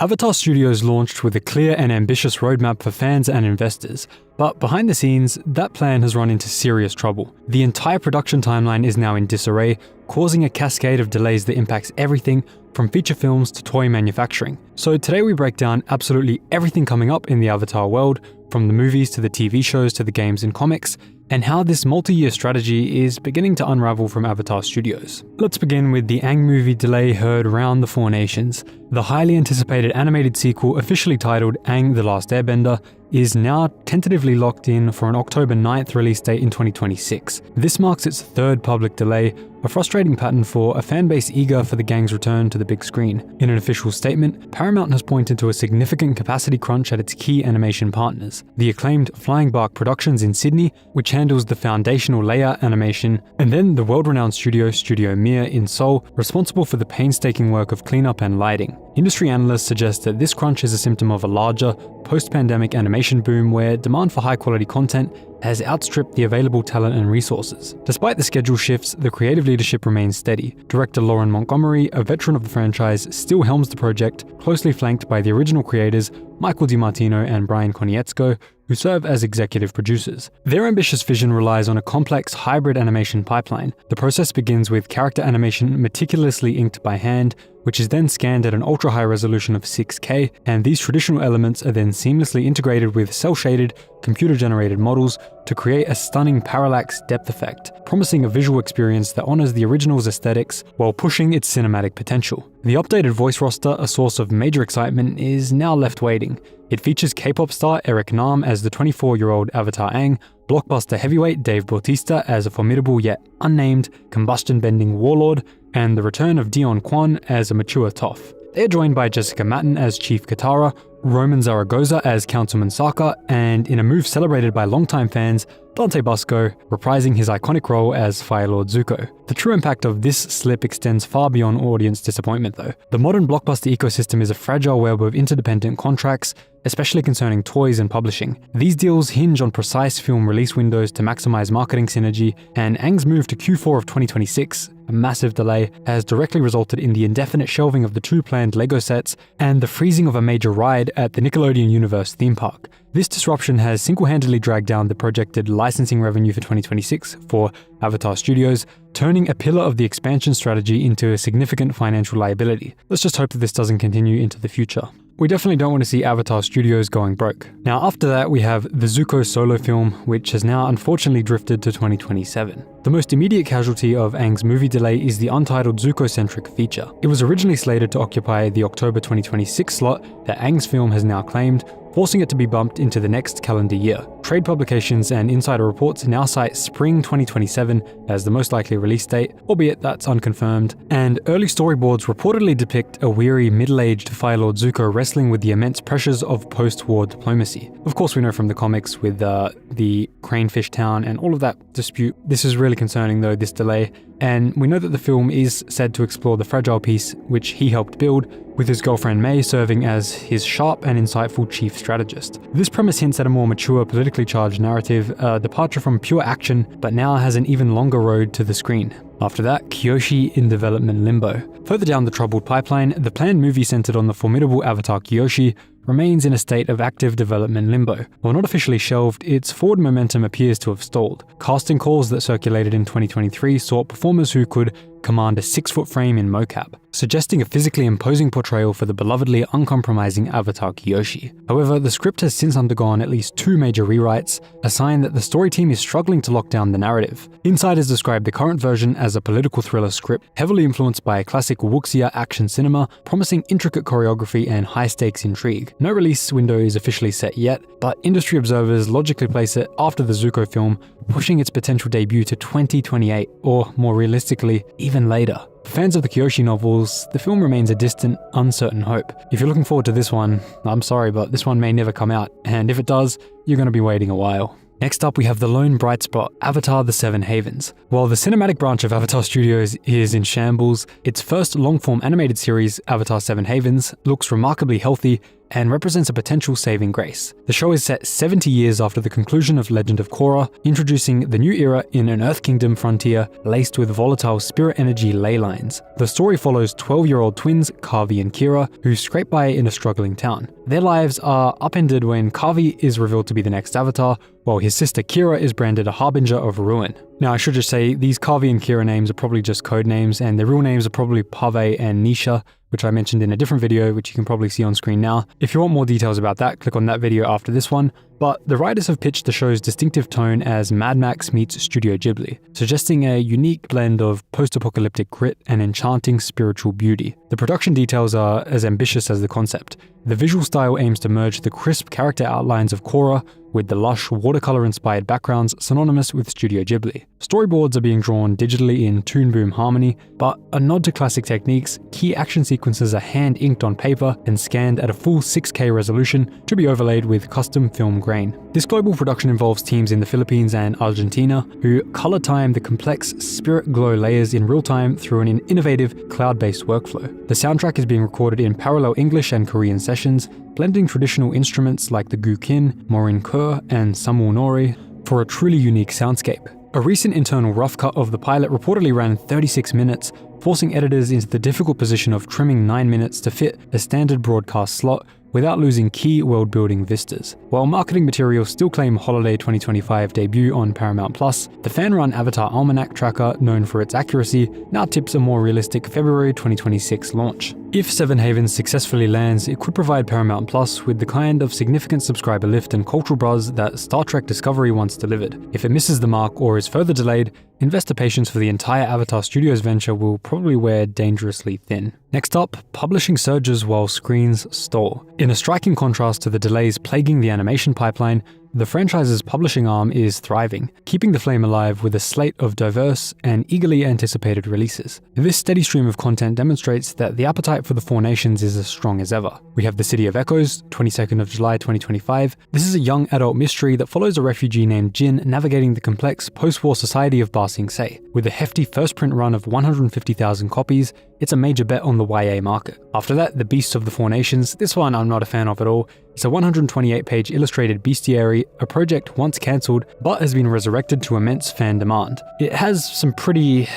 Avatar Studios launched with a clear and ambitious roadmap for fans and investors, but behind the scenes, that plan has run into serious trouble. The entire production timeline is now in disarray, causing a cascade of delays that impacts everything from feature films to toy manufacturing. So today we break down absolutely everything coming up in the Avatar world, from the movies to the TV shows to the games and comics, and how this multi-year strategy is beginning to unravel from Avatar Studios. Let's begin with the Aang movie delay heard around the Four Nations. The highly anticipated animated sequel, officially titled Aang the Last Airbender, is now tentatively locked in for an October 9th release date in 2026. This marks its third public delay, a frustrating pattern for a fanbase eager for the gang's return to the big screen. In an official statement, Paramount has pointed to a significant capacity crunch at its key animation partners. The acclaimed Flying Bark Productions in Sydney, which handles the foundational layout animation, and then the world-renowned Studio Mir in Seoul, responsible for the painstaking work of cleanup and lighting. Industry analysts suggest that this crunch is a symptom of a larger, post-pandemic animation boom where demand for high-quality content has outstripped the available talent and resources. Despite the schedule shifts, the creative leadership remains steady. Director Lauren Montgomery, a veteran of the franchise, still helms the project, closely flanked by the original creators Michael DiMartino and Brian Konietzko, who serve as executive producers. Their ambitious vision relies on a complex hybrid animation pipeline. The process begins with character animation meticulously inked by hand, which is then scanned at an ultra-high resolution of 6K, and these traditional elements are then seamlessly integrated with cel-shaded, computer-generated models to create a stunning parallax depth effect, promising a visual experience that honors the original's aesthetics while pushing its cinematic potential. The updated voice roster, a source of major excitement, is now left waiting. It features K-pop star Eric Nam as the 24-year-old Avatar Aang, blockbuster heavyweight Dave Bautista as a formidable yet unnamed, combustion-bending warlord, and the return of Dion Kwon as a mature Toph. They are joined by Jessica Matten as Chief Katara, Roman Zaragoza as Councilman Sokka, and in a move celebrated by longtime fans, Dante Basco reprising his iconic role as Fire Lord Zuko. The true impact of this slip extends far beyond audience disappointment though. The modern blockbuster ecosystem is a fragile web of interdependent contracts, especially concerning toys and publishing. These deals hinge on precise film release windows to maximize marketing synergy, and Aang's move to Q4 of 2026, a massive delay, has directly resulted in the indefinite shelving of the two planned LEGO sets and the freezing of a major ride at the Nickelodeon Universe theme park. This disruption has single-handedly dragged down the projected licensing revenue for 2026 for Avatar Studios, turning a pillar of the expansion strategy into a significant financial liability. Let's just hope that this doesn't continue into the future. We definitely don't want to see Avatar Studios going broke. Now after that we have the Zuko solo film, which has now unfortunately drifted to 2027. The most immediate casualty of Aang's movie delay is the untitled Zuko-centric feature. It was originally slated to occupy the October 2026 slot that Aang's film has now claimed, forcing it to be bumped into the next calendar year. Trade publications and insider reports now cite spring 2027 as the most likely release date, albeit that's unconfirmed, and early storyboards reportedly depict a weary, middle-aged Fire Lord Zuko wrestling with the immense pressures of post-war diplomacy. Of course, we know from the comics with the Cranefish Town and all of that dispute. This is really concerning though, this delay, and we know that the film is said to explore the fragile peace which he helped build, with his girlfriend May serving as his sharp and insightful chief strategist. This premise hints at a more mature, politically charged narrative, a departure from pure action, but now has an even longer road to the screen. After that, Kyoshi in development limbo. Further down the troubled pipeline, the planned movie centered on the formidable Avatar Kyoshi remains in a state of active development limbo. While not officially shelved, its forward momentum appears to have stalled. Casting calls that circulated in 2023 sought performers who could command a 6-foot frame in mocap, suggesting a physically imposing portrayal for the belovedly uncompromising Avatar Kyoshi. However, the script has since undergone at least 2 major rewrites, a sign that the story team is struggling to lock down the narrative. Insiders describe the current version as a political thriller script, heavily influenced by classic wuxia action cinema, promising intricate choreography and high-stakes intrigue. No release window is officially set yet, but industry observers logically place it after the Zuko film, pushing its potential debut to 2028, or more realistically, even later. For fans of the Kyoshi novels, the film remains a distant, uncertain hope. If you're looking forward to this one, I'm sorry, but this one may never come out, and if it does, you're going to be waiting a while. Next up, we have the lone bright spot, Avatar: The Seven Havens. While the cinematic branch of Avatar Studios is in shambles, its first long-form animated series, Avatar: Seven Havens, looks remarkably healthy and represents a potential saving grace. The show is set 70 years after the conclusion of Legend of Korra, introducing the new era in an Earth Kingdom frontier laced with volatile spirit energy ley lines. The story follows 12-year-old twins Kavi and Kira, who scrape by in a struggling town. Their lives are upended when Kavi is revealed to be the next Avatar, while his sister Kira is branded a harbinger of ruin. Now, I should just say, these Kavi and Kira names are probably just code names, and their real names are probably Pave and Nisha, which I mentioned in a different video, which you can probably see on screen now. If you want more details about that, click on that video after this one. But the writers have pitched the show's distinctive tone as Mad Max meets Studio Ghibli, suggesting a unique blend of post-apocalyptic grit and enchanting spiritual beauty. The production details are as ambitious as the concept. The visual style aims to merge the crisp character outlines of Korra with the lush, watercolor-inspired backgrounds synonymous with Studio Ghibli. Storyboards are being drawn digitally in Toon Boom Harmony, but a nod to classic techniques, key action sequences are hand-inked on paper and scanned at a full 6K resolution to be overlaid with custom film grain. This global production involves teams in the Philippines and Argentina who color time the complex spirit glow layers in real time through an innovative cloud-based workflow. The soundtrack is being recorded in parallel English and Korean sessions, blending traditional instruments like the guqin, morin kur, and samul nori for a truly unique soundscape. A recent internal rough cut of the pilot reportedly ran 36 minutes, forcing editors into the difficult position of trimming 9 minutes to fit a standard broadcast slot without losing key world-building vistas. While marketing materials still claim holiday 2025 debut on Paramount+, the fan-run Avatar Almanac tracker, known for its accuracy, now tips a more realistic February 2026 launch. If Seven Havens successfully lands, it could provide Paramount+ with the kind of significant subscriber lift and cultural buzz that Star Trek Discovery once delivered. If it misses the mark or is further delayed, investor patience for the entire Avatar Studios venture will probably wear dangerously thin. Next up, publishing surges while screens stall. In a striking contrast to the delays plaguing the animation pipeline, the franchise's publishing arm is thriving, keeping the flame alive with a slate of diverse and eagerly anticipated releases. This steady stream of content demonstrates that the appetite for the Four Nations is as strong as ever. We have The City of Echoes, 22nd of July 2025. This is a young adult mystery that follows a refugee named Jin navigating the complex post-war society of Ba Sing Se. With a hefty first print run of 150,000 copies, it's a major bet on the YA market. After that, The Beasts of the Four Nations. This one I'm not a fan of at all. It's a 128-page illustrated bestiary, a project once cancelled, but has been resurrected to immense fan demand. It has some pretty...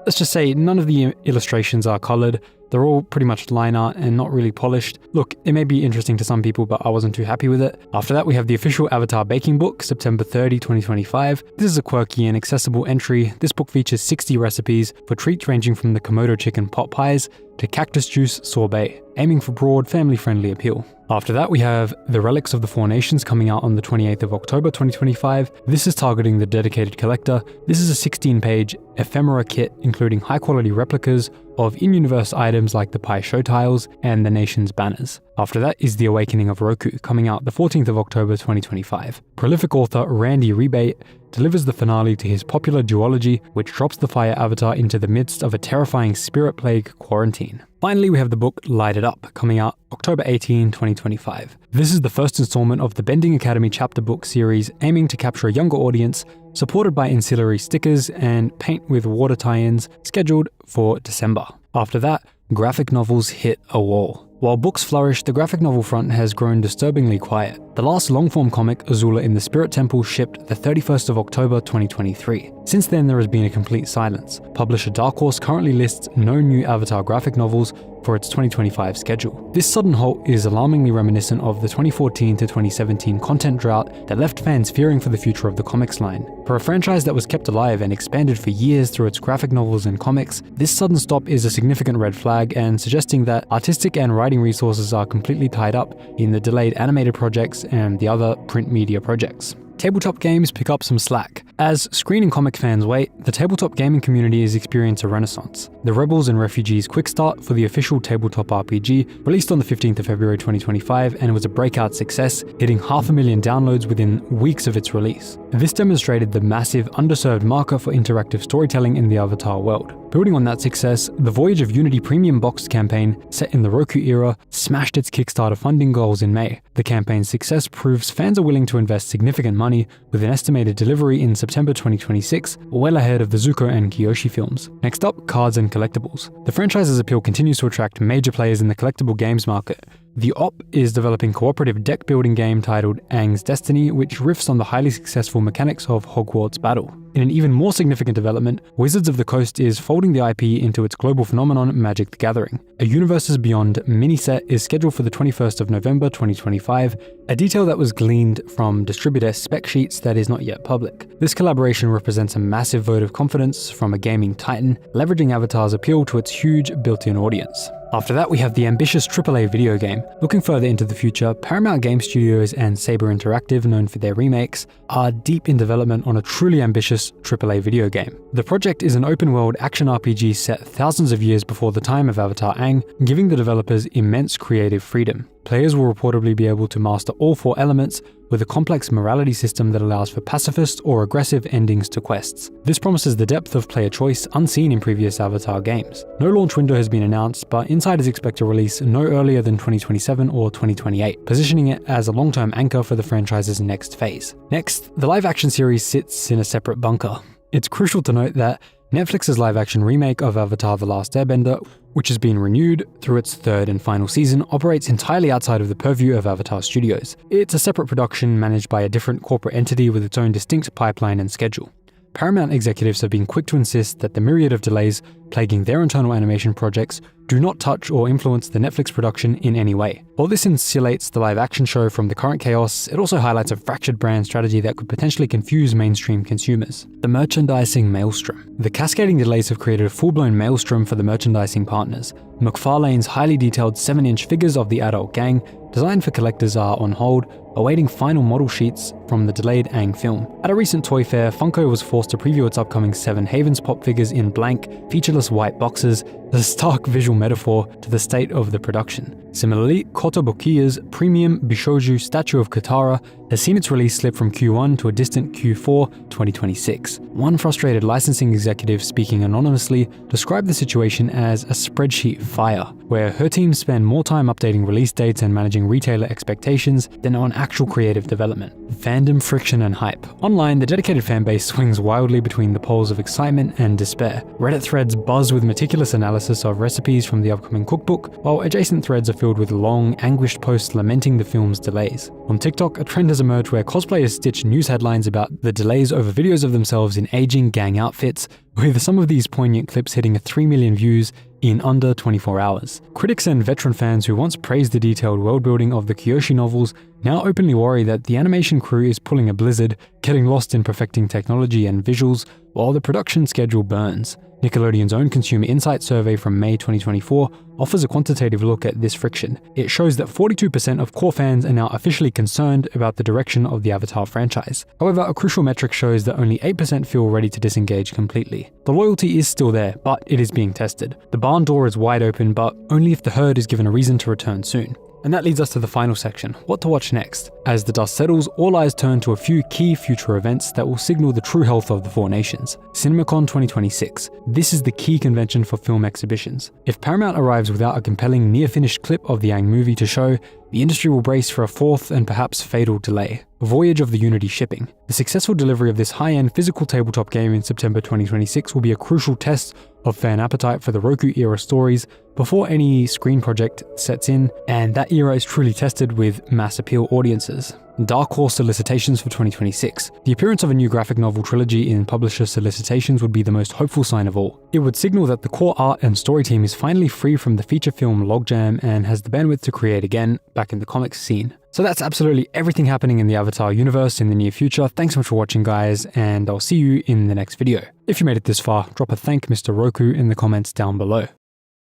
let's just say none of the illustrations are coloured. They're all pretty much line art and not really polished. Look, it may be interesting to some people, but I wasn't too happy with it. After that, we have the official Avatar Baking Book, September 30, 2025. This is a quirky and accessible entry. This book features 60 recipes for treats ranging from the Komodo chicken pot pies to cactus juice sorbet, aiming for broad, family-friendly appeal. After that, we have The Relics of the Four Nations coming out on the 28th of October 2025. This is targeting the dedicated collector. This is a 16-page ephemera kit including high-quality replicas of in-universe items like the Pai Show tiles and the nation's banners. After that is The Awakening of Roku, coming out the 14th of October 2025. Prolific author Randy Rebate delivers the finale to his popular duology, which drops the Fire Avatar into the midst of a terrifying spirit plague quarantine. Finally, we have the book Light It Up, coming out October 18, 2025. This is the first installment of the Bending Academy chapter book series, aiming to capture a younger audience, supported by ancillary stickers and paint with water tie-ins, scheduled for December. After that, graphic novels hit a wall. While books flourish, the graphic novel front has grown disturbingly quiet. The last long-form comic, Azula in the Spirit Temple, shipped the 31st of October 2023. Since then, there has been a complete silence. Publisher Dark Horse currently lists no new Avatar graphic novels for its 2025 schedule. This sudden halt is alarmingly reminiscent of the 2014 to 2017 content drought that left fans fearing for the future of the comics line. For a franchise that was kept alive and expanded for years through its graphic novels and comics, this sudden stop is a significant red flag and suggesting that artistic and writing resources are completely tied up in the delayed animated projects and the other print media projects. Tabletop games pick up some slack. As screen and comic fans wait, the tabletop gaming community has experienced a renaissance. The Rebels and Refugees Quick Start for the official tabletop RPG released on the 15th of February 2025 and was a breakout success, hitting 500,000 downloads within weeks of its release. This demonstrated the massive underserved market for interactive storytelling in the Avatar world. Building on that success, the Voyage of Unity Premium Boxed campaign, set in the Roku era, smashed its Kickstarter funding goals in May. The campaign's success proves fans are willing to invest significant money, with an estimated delivery in September 2026, well ahead of the Zuko and Kyoshi films. Next up, cards and collectibles. The franchise's appeal continues to attract major players in the collectible games market, The Op is developing cooperative deck-building game titled Aang's Destiny, which riffs on the highly successful mechanics of Hogwarts Battle. In an even more significant development, Wizards of the Coast is folding the IP into its global phenomenon Magic the Gathering. A Universes Beyond mini-set is scheduled for the 21st of November 2025, a detail that was gleaned from distributor spec sheets that is not yet public. This collaboration represents a massive vote of confidence from a gaming titan, leveraging Avatar's appeal to its huge built-in audience. After that, we have the ambitious AAA video game. Looking further into the future, Paramount Game Studios and Saber Interactive, known for their remakes, are deep in development on a truly ambitious AAA video game. The project is an open-world action RPG set thousands of years before the time of Avatar Aang, giving the developers immense creative freedom. Players will reportedly be able to master all 4 elements with a complex morality system that allows for pacifist or aggressive endings to quests. This promises the depth of player choice unseen in previous Avatar games. No launch window has been announced, but insiders expect a release no earlier than 2027 or 2028, positioning it as a long-term anchor for the franchise's next phase. Next, the live-action series sits in a separate bunker. It's crucial to note that Netflix's live-action remake of Avatar: The Last Airbender, which has been renewed through its 3rd and final season, operates entirely outside of the purview of Avatar Studios. It's a separate production managed by a different corporate entity with its own distinct pipeline and schedule. Paramount executives have been quick to insist that the myriad of delays plaguing their internal animation projects do not touch or influence the Netflix production in any way. While this insulates the live-action show from the current chaos, it also highlights a fractured brand strategy that could potentially confuse mainstream consumers. The merchandising maelstrom. The cascading delays have created a full-blown maelstrom for the merchandising partners. McFarlane's highly detailed 7-inch figures of the adult gang, designed for collectors, are on hold, awaiting final model sheets from the delayed Aang film. At a recent toy fair, Funko was forced to preview its upcoming 7 Havens Pop figures in blank, featureless white boxes, a stark visual metaphor to the state of the production. Similarly, Kotobukiya's premium Bishoujo statue of Katara has seen its release slip from Q1 to a distant Q4 2026. One frustrated licensing executive, speaking anonymously, described the situation as a spreadsheet fire, where her team spend more time updating release dates and managing retailer expectations than on actual creative development. Fandom friction and hype. Online, the dedicated fanbase swings wildly between the poles of excitement and despair. Reddit threads buzz with meticulous analysis of recipes from the upcoming cookbook, while adjacent threads are filled with long, anguished posts lamenting the film's delays. On TikTok, a trend has emerged where cosplayers stitch news headlines about the delays over videos of themselves in aging gang outfits, with some of these poignant clips hitting 3 million views in under 24 hours. Critics and veteran fans who once praised the detailed world-building of the Kyoshi novels now openly worry that the animation crew is pulling a blizzard, getting lost in perfecting technology and visuals, while the production schedule burns. Nickelodeon's own Consumer Insight survey from May 2024 offers a quantitative look at this friction. It shows that 42% of core fans are now officially concerned about the direction of the Avatar franchise. However, a crucial metric shows that only 8% feel ready to disengage completely. The loyalty is still there, but it is being tested. The barn door is wide open, but only if the herd is given a reason to return soon. And that leads us to the final section, what to watch next. As the dust settles, all eyes turn to a few key future events that will signal the true health of the 4 nations. CinemaCon 2026. This is the key convention for film exhibitions. If Paramount arrives without a compelling near-finished clip of the Aang movie to show, the industry will brace for a 4th and perhaps fatal delay. Voyage of the Unity shipping. The successful delivery of this high-end physical tabletop game in September 2026 will be a crucial test of fan appetite for the Roku-era stories before any screen project sets in, and that era is truly tested with mass appeal audiences. Dark Horse solicitations for 2026. The appearance of a new graphic novel trilogy in publisher solicitations would be the most hopeful sign of all. It would signal that the core art and story team is finally free from the feature film logjam and has the bandwidth to create again back in the comics scene. So that's absolutely everything happening in the Avatar universe in the near future. Thanks so much for watching, guys, and I'll see you in the next video. If you made it this far, drop a thank Mr. Roku in the comments down below.